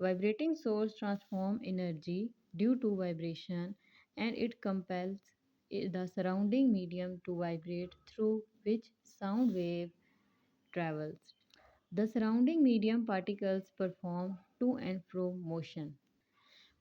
Vibrating source transform energy due to vibration and it compels the surrounding medium to vibrate through which sound wave travels. The surrounding medium particles perform to and fro motion.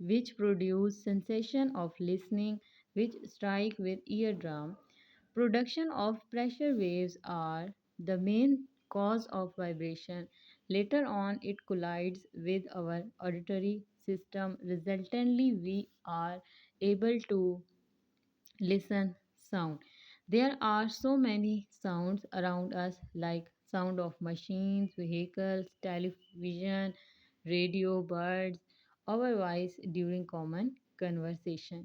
which produce sensation of listening which strike with eardrum. Production of pressure waves are the main cause of vibration. Later on it collides with our auditory system. Resultantly we are able to listen sound. There are so many sounds around us like sound of machines, vehicles, television, radio, birds, our voice during common conversation.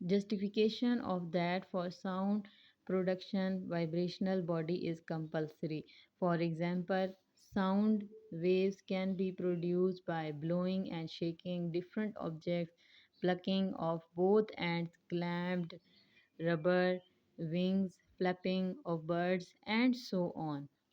justification of that for sound production vibrational body is compulsory. For example, sound waves can be produced by blowing and shaking different objects, plucking of both ends, clamped rubber, wings, flapping of birds and so on.